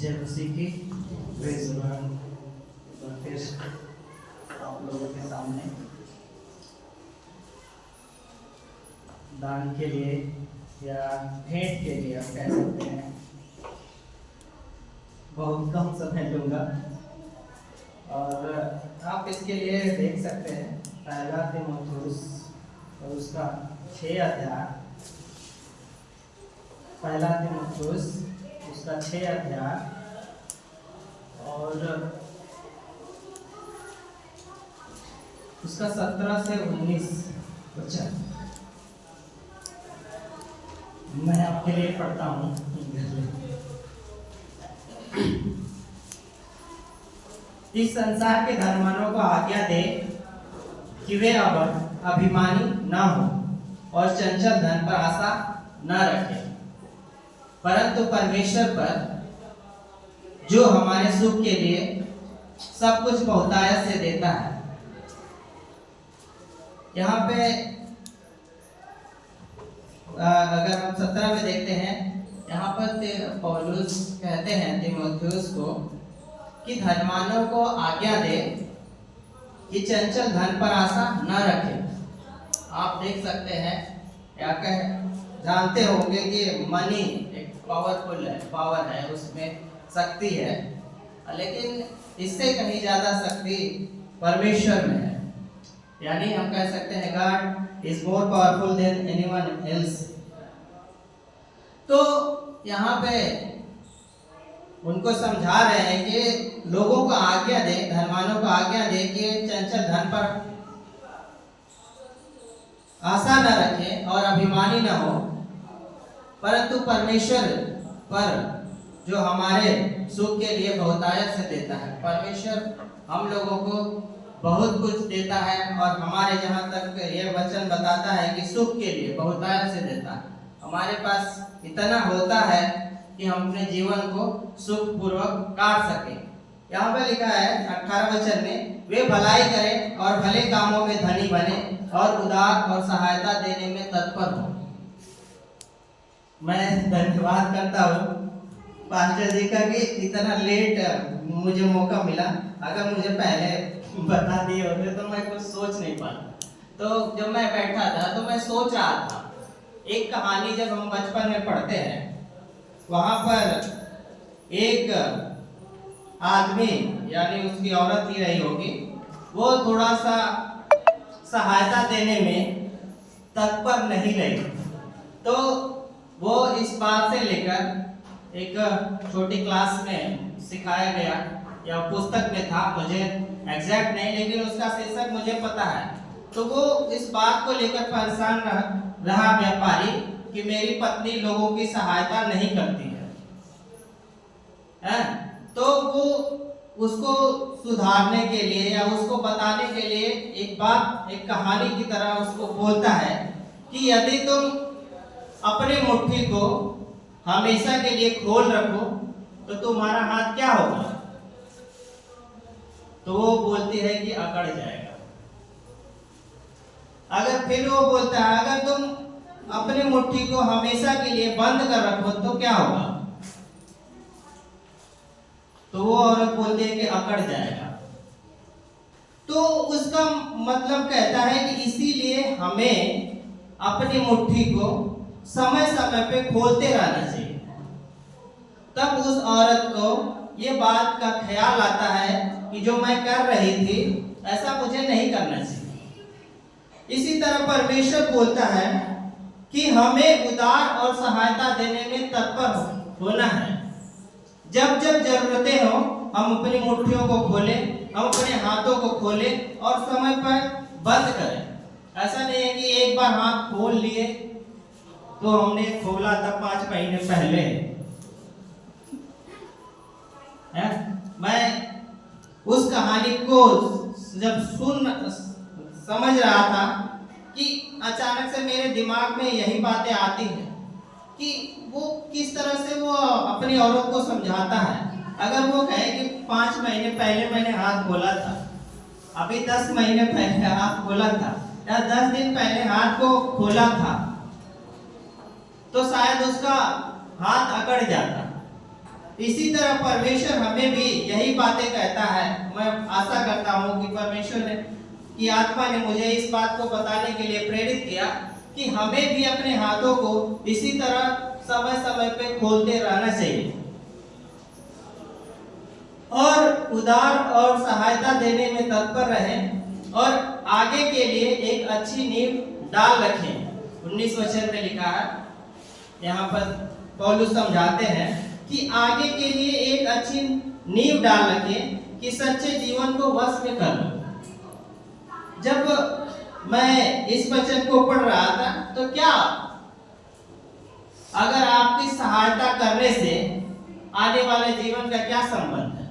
जय मसीह की। Praise the Lord. फिर आप लोगों के सामने दान के लिए या भेंट के लिए आप कह सकते हैं, बहुत कम समय लूँगा और आप इसके लिए देख सकते हैं पहला तीमुथियुस और उसका 6 अध्याय। पहला तीमुथियुस उसका 6 अध्याय और उसका 17 से 19 वचन मैं आपके लिए पढ़ता हूँ। इस संसार के धर्मानों को आज्ञा दे कि वे अब अभिमानी न हो और चंचल धन पर आशा न रखें, परंतु परमेश्वर पर जो हमारे सुख के लिए सब कुछ बहुतायत से देता है। यहाँ पे अगर हम 17 में देखते हैं, यहाँ पर पौलुस कहते हैं तीमुथियुस को कि धनवानों को आज्ञा दे कि चंचल धन पर आशा न रखे। आप देख सकते हैं या जानते होंगे कि मनी एक पावर है, उसमें शक्ति है, लेकिन इससे कहीं ज्यादा शक्ति परमेश्वर में है। यानी हम कह सकते हैं God is more powerful than anyone else. तो यहाँ पे उनको समझा रहे हैं कि लोगों को आज्ञा दे, धनवानों को आज्ञा दे कि चंचल धन पर आशा न रखें और अभिमानी न हो, परंतु परमेश्वर पर जो हमारे सुख के लिए बहुतायत से देता है। परमेश्वर हम लोगों को बहुत कुछ देता है और हमारे जहाँ तक ये वचन बताता है कि सुख के लिए बहुतायत से देता है। हमारे पास इतना होता है कि हम अपने जीवन को सुख पूर्वक काट सके। यहाँ पे लिखा है 18 वचन में, वे भलाई करें और भले कामों में धनी बने और उदार और सहायता देने में तत्पर हो। मैं धन्यवाद करता हूँ पास्टर जी का कि इतना लेट मुझे मौका मिला। अगर मुझे पहले बता दिए होते तो मैं कुछ सोच नहीं पाता। तो जब मैं बैठा था तो मैं सोच रहा था एक कहानी, जब हम बचपन में पढ़ते हैं, वहां पर एक आदमी यानी उसकी औरत ही रही होगी, वो थोड़ा सा सहायता देने में तत्पर नहीं रही। तो वो इस बात से लेकर एक छोटी क्लास में सिखाया गया या पुस्तक में था, मुझे एग्जैक्ट नहीं, लेकिन उसका शीर्षक मुझे पता है। तो वो इस बात को लेकर परेशान रहा व्यापारी कि मेरी पत्नी लोगों की सहायता नहीं करती है। तो वो उसको सुधारने के लिए या उसको बताने के लिए एक बात, एक कहानी की तरह उसको बोलता है कि यदि तुम अपने मुट्ठी को हमेशा के लिए खोल रखो तो तुम्हारा हाथ क्या होगा? तो वो बोलती है कि अकड़ जाएगा। अगर फिर वो बोलता है अगर तुम अपनी मुट्ठी को हमेशा के लिए बंद कर रखो तो क्या होगा? तो वो औरत बोलती है कि अकड़ जाएगा। तो उसका मतलब कहता है कि इसीलिए हमें अपनी मुट्ठी को समय समय पे खोलते रहना चाहिए। तब उस औरत को ये बात का ख्याल आता है कि जो मैं कर रही थी ऐसा मुझे नहीं करना चाहिए। इसी तरह परमेश्वर बोलता है कि हमें उदार और सहायता देने में तत्पर होना है। जब जब जरूरतें हो हम अपनी मुट्ठियों को खोलें, हम अपने हाथों को खोलें और समय पर बंद करें। ऐसा नहीं है कि एक बार हाथ खोल लिए तो हमने खोला था 5 महीने पहले है। मैं उस कहानी को जब समझ रहा था कि अचानक से मेरे दिमाग में यही बातें आती हैं कि वो किस तरह से वो अपनी औरत को समझाता है। अगर वो कहे कि 5 महीने पहले मैंने हाथ खोला था, अभी 10 महीने पहले हाथ खोला था या 10 दिन पहले हाथ को खोला था, तो शायद उसका हाथ अकड़ जाता। इसी तरह परमेश्वर हमें भी यही बातें कहता है। मैं आशा करता हूँ कि परमेश्वर ने की आत्मा ने मुझे इस बात को बताने के लिए प्रेरित किया कि हमें भी अपने हाथों को इसी तरह समय समय पे खोलते रहना चाहिए और उदार और सहायता देने में तत्पर रहें और आगे के लिए एक अच्छी नींव डाल रखें। 19 वचन में लिखा है, यहाँ पर पौलुस समझाते हैं कि आगे के लिए एक अच्छी नींव डाल रखें कि सच्चे जीवन को वश में कर लो। जब मैं इस वचन को पढ़ रहा था तो क्या अगर आपकी सहायता करने से आने वाले जीवन का क्या संबंध है,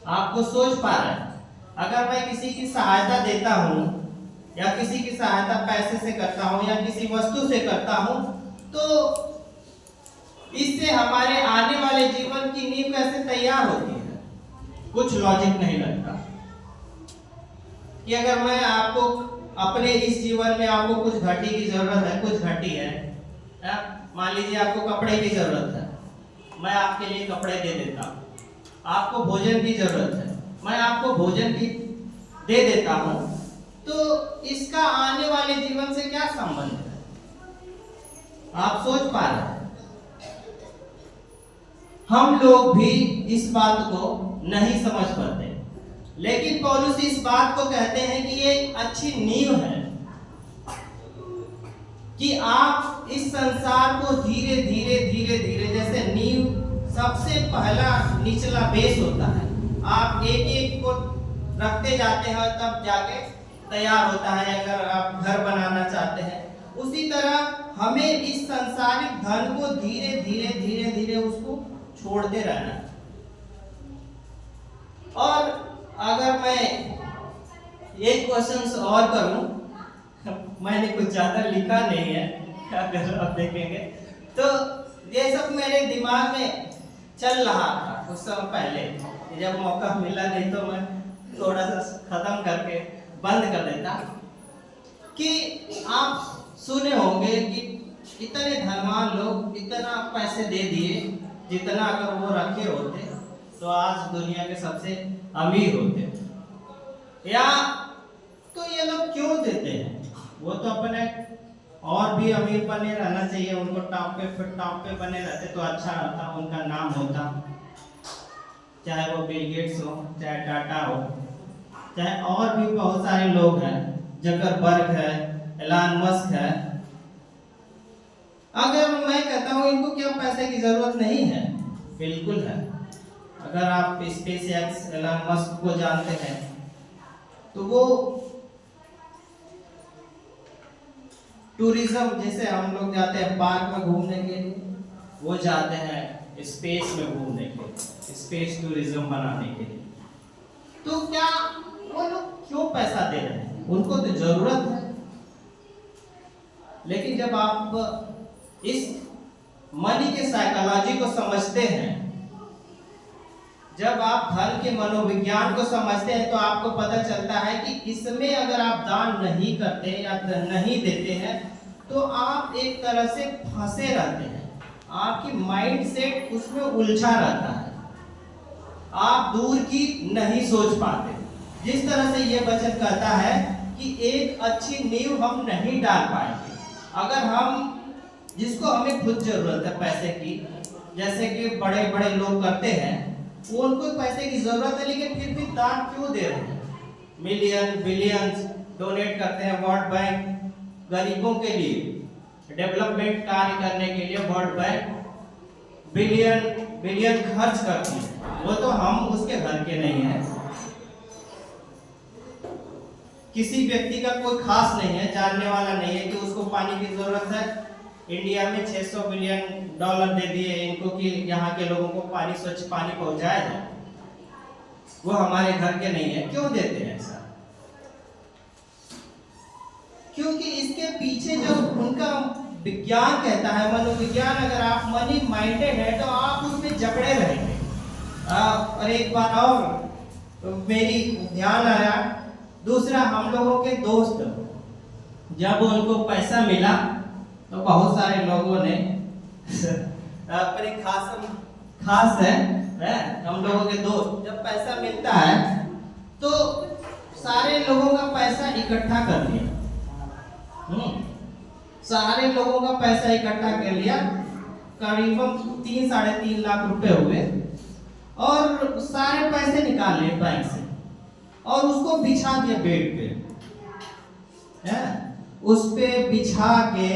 आपको सोच पा रहे हैं? अगर मैं किसी की सहायता देता हूं या किसी की सहायता पैसे से करता हूं या किसी वस्तु से करता हूं तो इससे हमारे आने वाले जीवन की नींव कैसे तैयार होती है? कुछ लॉजिक नहीं लगता कि अगर मैं आपको अपने इस जीवन में आपको कुछ घटी की जरूरत है, कुछ घटी है, मान लीजिए आपको कपड़े की जरूरत है, मैं आपके लिए कपड़े दे देता हूँ। आपको भोजन की जरूरत है, मैं आपको भोजन की दे देता हूँ, तो इसका आने वाले जीवन से क्या संबंध है? आप सोच पा रहे हैं? हम लोग भी इस बात को नहीं समझ पाते, लेकिन पौलुस इस बात को कहते हैं कि ये एक अच्छी नींव है कि आप इस संसार को धीरे धीरे धीरे धीरे, जैसे नींव सबसे पहला निचला बेस होता है, आप एक एक को रखते जाते हैं तब जाके तैयार होता है अगर आप घर बनाना चाहते हैं। उसी तरह हमें इस सांसारिक धन को धीरे धीरे धीरे धीरे उसको छोड़ते रहना। और अगर मैं एक क्वेश्चन और करूं, मैंने कुछ ज्यादा लिखा नहीं है, अगर आप देखेंगे तो ये सब मेरे दिमाग में चल रहा था कुछ समय पहले। जब मौका मिला नहीं तो मैं थोड़ा सा खत्म करके बंद कर देता कि आप सुने होंगे कि इतने धनवान लोग इतना पैसे दे दिए जितना अगर वो रखे होते तो आज दुनिया के सबसे अमीर होते। या तो ये लोग क्यों देते हैं? वो तो अपने और भी अमीर बने रहना चाहिए, उनको टॉप पे बने रहते तो अच्छा रहता, उनका नाम होता, चाहे वो बिल गेट्स हो, चाहे टाटा हो, चाहे और भी बहुत सारे लोग हैं, जकरबर्ग है, एलन मस्क है। अगर मैं कहता हूँ इनको क्या पैसे की जरूरत नहीं है? बिल्कुल है। अगर आप स्पेस एक्स एलन मस्क को जानते हैं तो वो टूरिज्म, जैसे हम लोग जाते हैं पार्क में घूमने के लिए, वो जाते हैं स्पेस में घूमने के लिए, स्पेस टूरिज्म बनाने के लिए। तो क्या वो लोग क्यों पैसा दे रहे हैं? उनको तो जरूरत है। लेकिन जब आप इस मनी के साइकोलॉजी को समझते हैं, जब आप धन के मनोविज्ञान को समझते हैं तो आपको पता चलता है कि इसमें अगर आप दान नहीं करते या नहीं देते हैं तो आप एक तरह से फंसे रहते हैं, आपकी माइंड सेट उसमें उलझा रहता है, आप दूर की नहीं सोच पाते। जिस तरह से ये वचन कहता है कि एक अच्छी नींव हम नहीं डाल पाएंगे अगर हम, जिसको हमें खुद जरूरत है पैसे की, जैसे कि बड़े बड़े लोग करते हैं, वो उनको पैसे की जरूरत है लेकिन फिर भी दान क्यों दे रहे हैं? मिलियन बिलियंस डोनेट करते हैं वर्ल्ड बैंक गरीबों के लिए, डेवलपमेंट कार्य करने के लिए वर्ल्ड बैंक बिलियन खर्च करती है। वो तो हम उसके घर के नहीं हैं, किसी व्यक्ति का कोई खास नहीं है, जानने वाला नहीं है कि उसको पानी की जरूरत है। इंडिया में $600 बिलियन दे दिए इनको कि यहाँ के लोगों को पानी, स्वच्छ पानी पहुंचाया जाए। वो हमारे घर के नहीं है। क्यों देते हैं ऐसा? क्योंकि इसके पीछे जो उनका विज्ञान कहता है, मनोविज्ञान, अगर आप मनी माइंडेड है तो आप उसमें जकड़े रहेंगे। और एक बात और मेरी ध्यान आया, दूसरा, हम लोगों के दोस्त जब उनको पैसा मिला तो बहुत सारे लोगों ने अपने खास है हम लोगों के दोस्त। जब पैसा मिलता है तो सारे लोगों का पैसा इकट्ठा कर लिया। सारे लोगों का पैसा इकट्ठा कर लिया, करीबन 3-3.5 लाख रुपए हुए, और सारे पैसे निकाल लिए बैंक से और उसको बिछा दिया बेड पे। उस पे बिछा के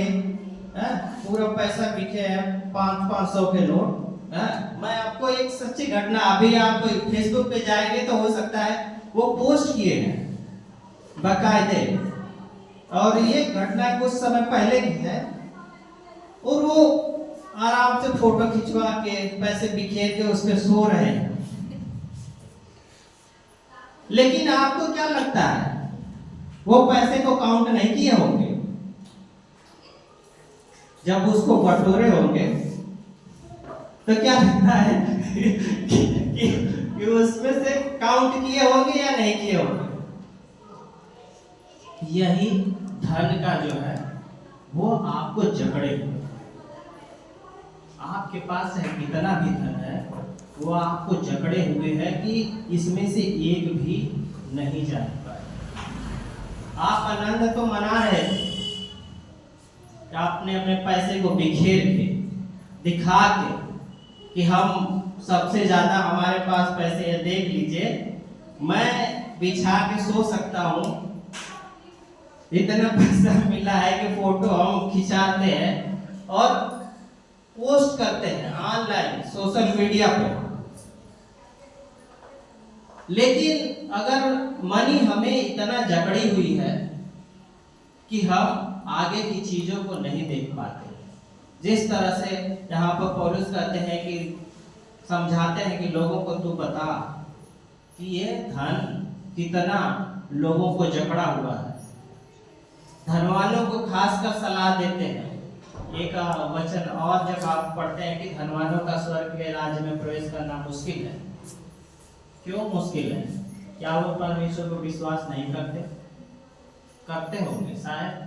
पूरा पैसा बिखे है, 500 के नोट। मैं आपको एक सच्ची घटना, अभी आप फेसबुक पे जाएंगे तो हो सकता है वो पोस्ट किए हैं बाकायदे, और ये घटना कुछ समय पहले की है, और वो आराम से फोटो खिंचवा के पैसे बिखेर के उस पे सो रहे हैं। लेकिन आपको क्या लगता है वो पैसे को काउंट नहीं किए होंगे? जब उसको बटोरे होंगे तो क्या लगता है कि उसमें से काउंट किए होंगे या नहीं किए होंगे? यही धन का जो है वो आपको जकड़े हुए। आपके पास है कितना भी धन है, वो आपको जकड़े हुए है कि इसमें से एक भी नहीं जा पाए। आप आनंद तो मना रहे थे, आपने अपने पैसे को बिखेर के दिखा के कि हम सबसे ज्यादा हमारे पास पैसे है, देख लीजिए मैं बिछा के सो सकता हूँ, इतना पैसा मिला है कि फोटो हम खिंचाते हैं और पोस्ट करते हैं ऑनलाइन सोशल मीडिया पर। लेकिन अगर मनी हमें इतना जकड़ी हुई है कि हम आगे की चीजों को नहीं देख पाते, जिस तरह से यहाँ पर पौलुस कहते हैं कि समझाते हैं कि लोगों को तू बता कि ये धन कितना लोगों को जकड़ा हुआ है। धनवानों को खासकर सलाह देते हैं, एक वचन और जब आप पढ़ते हैं कि धनवानों का स्वर्ग के राज्य में प्रवेश करना मुश्किल है। क्यों मुश्किल है? क्या वो परमेश्वर को विश्वास नहीं करते? करते होंगे शायद।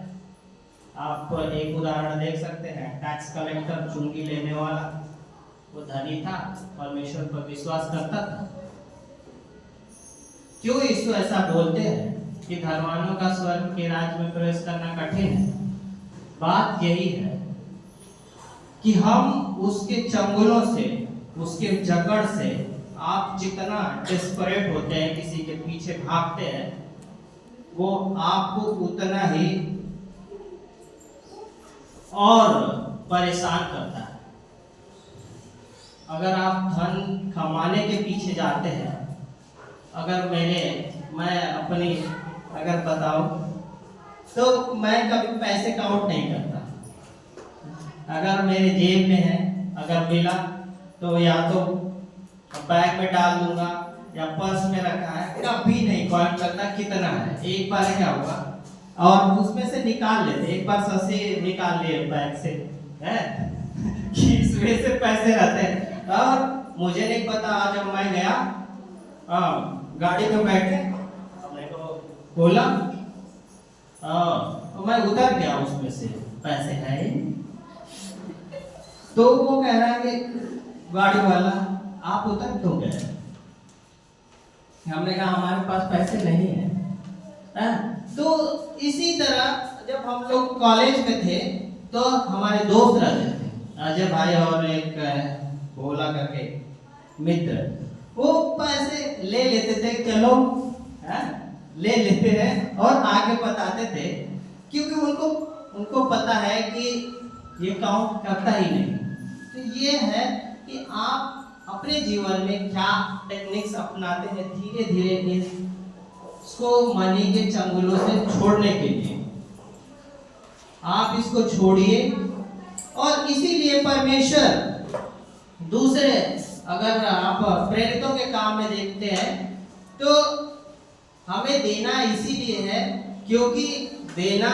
आप एक उदाहरण देख सकते हैं, टैक्स कलेक्टर चुंगी लेने वाला, वो धनी था, परमेश्वर पर विश्वास करता था। क्यों यीशु ऐसा बोलते हैं कि धनवानों का स्वर्ग के राज्य में प्रवेश करना कठिन है? बात यही है कि हम उसके चंगुलों से, उसके जकड़ से, आप जितना डेस्परेट होते हैं, किसी के पीछे भागते हैं, वो आपको उतना ही और परेशान करता है। अगर आप धन कमाने के पीछे जाते हैं, अगर मैं अपनी अगर बताऊं तो मैं कभी पैसे काउंट नहीं करता। अगर मेरे जेब में है, अगर मिला तो या तो बैग में डाल दूंगा या पर्स में रखा है, कभी नहीं काउंट करता कितना है। एक बार क्या हुआ और उसमें से निकाल लेते, एक बार ससे निकाल लिए बैग से, है कि इसमें से पैसे रहते हैं। और मुझे नहीं पता, जब मैं गया गाड़ी में बैठे, हमने को खोला तो मैं उतर गया, उसमें से पैसे है। तो वो कह रहा है कि गाड़ी वाला आप उतर क्यों गए? हमने कहा हमारे पास पैसे नहीं है। तो इसी तरह जब हम लोग कॉलेज में थे तो हमारे दोस्त रहते थे, अजय भाई और एक भोला करके मित्र, वो पैसे ले लेते थे, चलो ले लेते हैं और आगे बताते थे, क्योंकि उनको पता है कि ये काउंट करता ही नहीं। तो ये है कि आप अपने जीवन में क्या टेक्निक्स अपनाते हैं धीरे धीरे इसको मनी के चंगुलों से छोड़ने के लिए। आप इसको छोड़िए, और इसीलिए परमेश्वर दूसरे, अगर आप प्रेरितों के काम में देखते हैं तो हमें देना इसीलिए है क्योंकि देना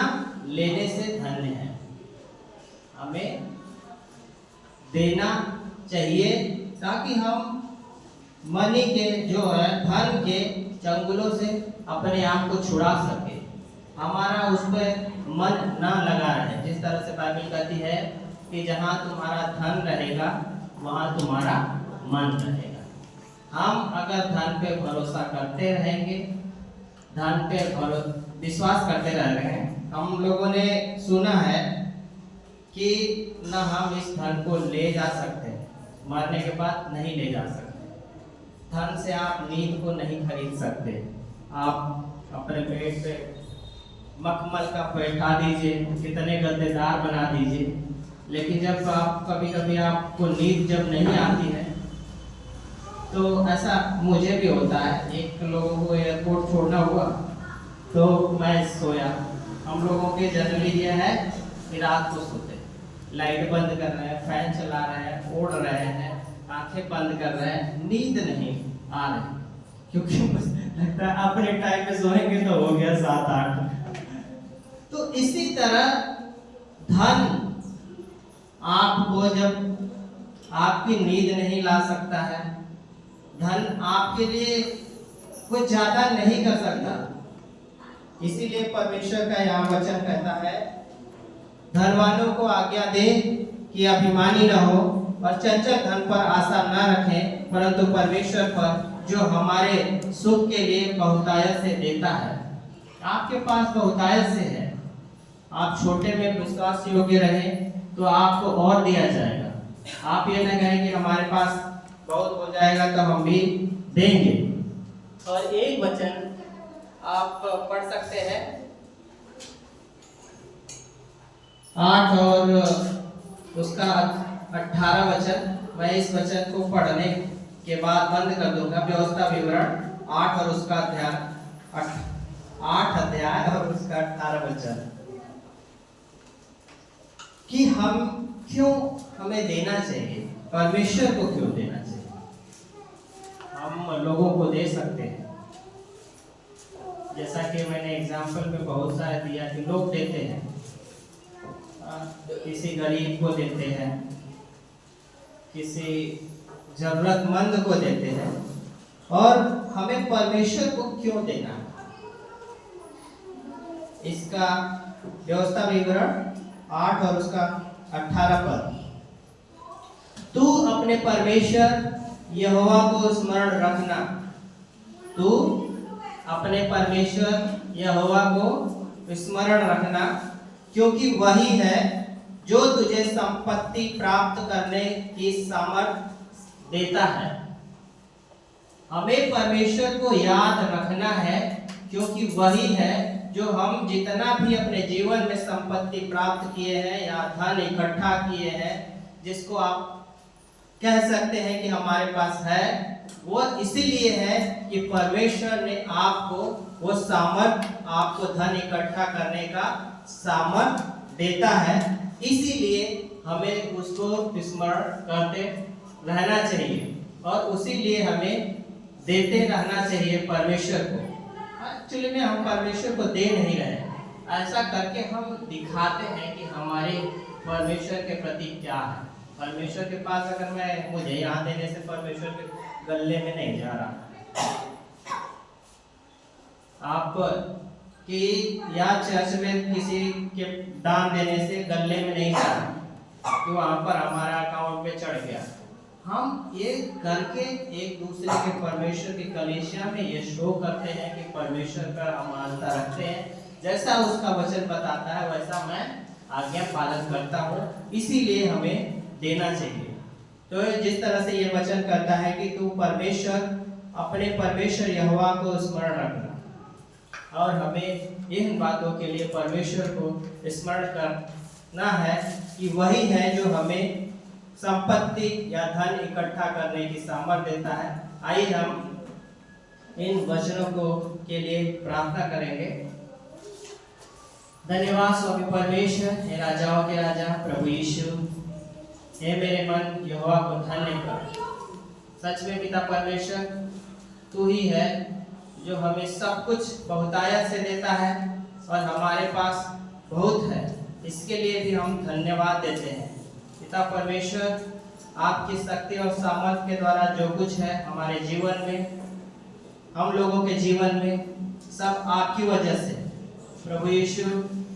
लेने से धन्य है। हमें देना चाहिए ताकि हम मनी के जो है, धन के चंगुलों से अपने आप को छुड़ा सके, हमारा उस पर मन ना लगा रहे। जिस तरह से बाइबल कहती है कि जहाँ तुम्हारा धन रहेगा वहाँ तुम्हारा मन रहेगा। हम अगर धन पे भरोसा करते रहेंगे, धन पे विश्वास करते रह रहे हैं, हम लोगों ने सुना है कि न हम इस धन को ले जा सकते, मरने के बाद नहीं ले जा सकते। धन से आप नींद को नहीं खरीद सकते। आप अपने पेट पे मखमल का बैठा दीजिए, कितने गद्देदार बना दीजिए, लेकिन जब आप कभी कभी आपको नींद जब नहीं आती है, तो ऐसा मुझे भी होता है। एक लोगों को एयरपोर्ट छोड़ना हुआ तो मैं सोया। हम लोगों के जनरली ये है कि रात को सोते, लाइट बंद कर रहे हैं, फैन चला रहे हैं, ओढ़ रहे हैं, आंखें बंद कर रहे हैं, नींद नहीं आ रही, क्योंकि लगता है अपने टाइम पे सोएंगे तो हो गया 7-8। तो इसी तरह धन आपको जब आपकी नींद नहीं ला सकता है, धन आपके लिए कुछ ज्यादा नहीं कर सकता। इसीलिए परमेश्वर का यहाँ वचन कहता है, धनवानों को आज्ञा दे कि अभिमानी न हो और चंचल धन पर आशा न रखें, परंतु परमेश्वर पर जो हमारे सुख के लिए बहुतायत से देता है। आपके पास बहुतायत से है, आप छोटे में विश्वास योग्य रहे तो आपको और दिया जाएगा। आप ये न कहें कि हमारे पास बहुत हो जाएगा तो हम भी देंगे। और एक वचन आप पढ़ सकते हैं, 8 और उसका 18 वचन। मैं इस वचन को पढ़ने के बाद बंद कर दूंगा। व्यवस्था विवरण 8 और उसका 8 अध्याय और उसका 18 वचन, कि हम क्यों हमें देना चाहिए, परमेश्वर को क्यों देना चाहिए। हम लोगों को दे सकते हैं, जैसा कि मैंने एग्जाम्पल में बहुत सारे दिया कि लोग देते हैं, किसी गरीब को देते हैं, किसी जरूरतमंद को देते हैं, और हमें परमेश्वर को क्यों देना है। इसका व्यवस्था विवरण 8 और उसका 18 पद। तू अपने परमेश्वर यहोवा को स्मरण रखना, तू अपने परमेश्वर यहोवा को स्मरण रखना, क्योंकि वही है जो तुझे संपत्ति प्राप्त करने की सामर्थ्य देता है। हमें परमेश्वर को याद रखना है, क्योंकि वही है जो हम जितना भी अपने जीवन में संपत्ति प्राप्त किए हैं या धन इकट्ठा किए हैं, जिसको आप कह सकते हैं कि हमारे पास है, वो इसीलिए है कि परमेश्वर ने आपको वो सामर्थ्य, आपको धन इकट्ठा करने का सामर्थ्य देता है। इसीलिए हमें उसको स्मरण करते रहना चाहिए और उसीलिए हमें देते रहना चाहिए परमेश्वर को। एक्चुअली में हम परमेश्वर को दे नहीं रहे, ऐसा करके हम दिखाते हैं कि हमारे परमेश्वर के प्रति क्या है। परमेश्वर के पास अगर मैं मुझे यहाँ देने से परमेश्वर के गले में नहीं जा रहा, आप कि या चर्च में किसी के दान देने से गले में नहीं जा रहा कि वहाँ पर हमारा अकाउंट पे चढ़ गया। हम ये करके एक दूसरे के परमेश्वर की कलीसिया में ये शो करते हैं कि परमेश्वर पर हम आस्था रखते हैं, जैसा उसका वचन बताता है वैसा मैं आज्ञा पालन करता हूँ। इसीलिए हमें देना चाहिए। तो जिस तरह से ये वचन करता है कि तू परमेश्वर, अपने परमेश्वर यहोवा को स्मरण रखना, और हमें इन बातों के लिए परमेश्वर को स्मरण करना है कि वही है जो हमें संपत्ति या धन इकट्ठा करने की सामर्थ्य देता है। आइए हम इन वचनों को के लिए प्रार्थना करेंगे। धन्यवाद स्वामी परमेश्वर, हे राजाओं के राजा प्रभु यीशु, हे मेरे मन यहोवा को धन्य कर। सच में पिता परमेश्वर, तू ही है जो हमें सब कुछ बहुतायत से देता है और हमारे पास बहुत है, इसके लिए भी हम धन्यवाद देते हैं। पिता परमेश्वर, आपकी शक्ति और सामर्थ्य के द्वारा जो कुछ है हमारे जीवन में, हम लोगों के जीवन में, सब आपकी वजह से। प्रभु यीशु,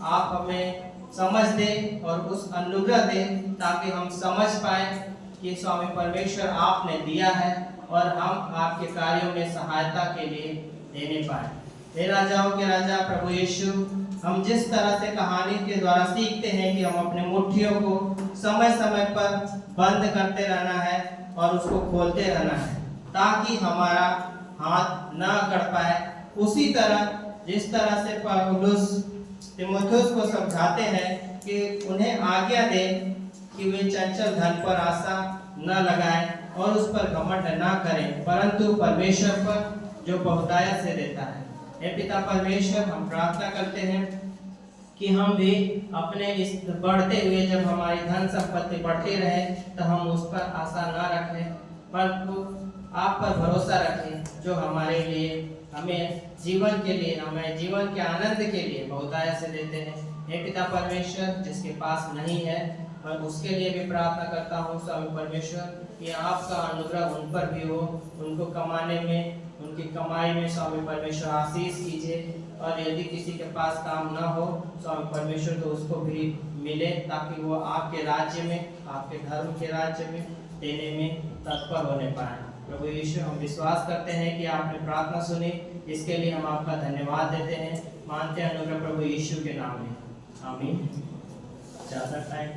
आप हमें समझ दे और उस अनुग्रह दे, ताकि हम समझ पाए कि स्वामी परमेश्वर आपने दिया है और हम आपके कार्यों में सहायता के लिए देने पाए। हे राजाओं के राजा प्रभु यीशु, हम जिस तरह से कहानी के द्वारा सीखते हैं कि हम अपने मुट्ठियों को समय समय पर बंद करते रहना है और उसको खोलते रहना है, ताकि हमारा हाथ न अकड़ पाए, उसी तरह जिस तरह से पौलुस तीमुथियुस को समझाते हैं कि उन्हें आज्ञा दे कि वे चंचल धन पर आशा न लगाएं और उस पर घमंड न करें, परंतु परमेश्वर पर जो बहुतायत से देता है। हे पिता परमेश्वर, हम प्रार्थना करते हैं कि हम भी अपने इस बढ़ते हुए, जब हमारी धन संपत्ति बढ़ती रहे, तो हम उस पर आशा न रखें, परंतु आप पर भरोसा रखें, जो हमारे लिए, हमें जीवन के लिए, हमें जीवन के आनंद के लिए बहुतायत से देते हैं। हे पिता परमेश्वर, जिसके पास नहीं है, मैं उसके लिए भी प्रार्थना करता हूँ स्वामी परमेश्वर, कि आपका अनुग्रह उन पर भी हो, उनको कमाने में, उनकी कमाई में स्वामी परमेश्वर आशीष कीजिए, और यदि किसी के पास काम ना हो स्वामी परमेश्वर, तो उसको भी मिले, ताकि वो आपके राज्य में, आपके धर्म के राज्य में देने में तत्पर होने पाए। प्रभु यीशु, हम विश्वास करते हैं कि आपने प्रार्थना सुनी, इसके लिए हम आपका धन्यवाद देते हैं, मानते हैं अनुग्रह प्रभु यीशु के नाम में, आमीन। ज़्यादा टाइम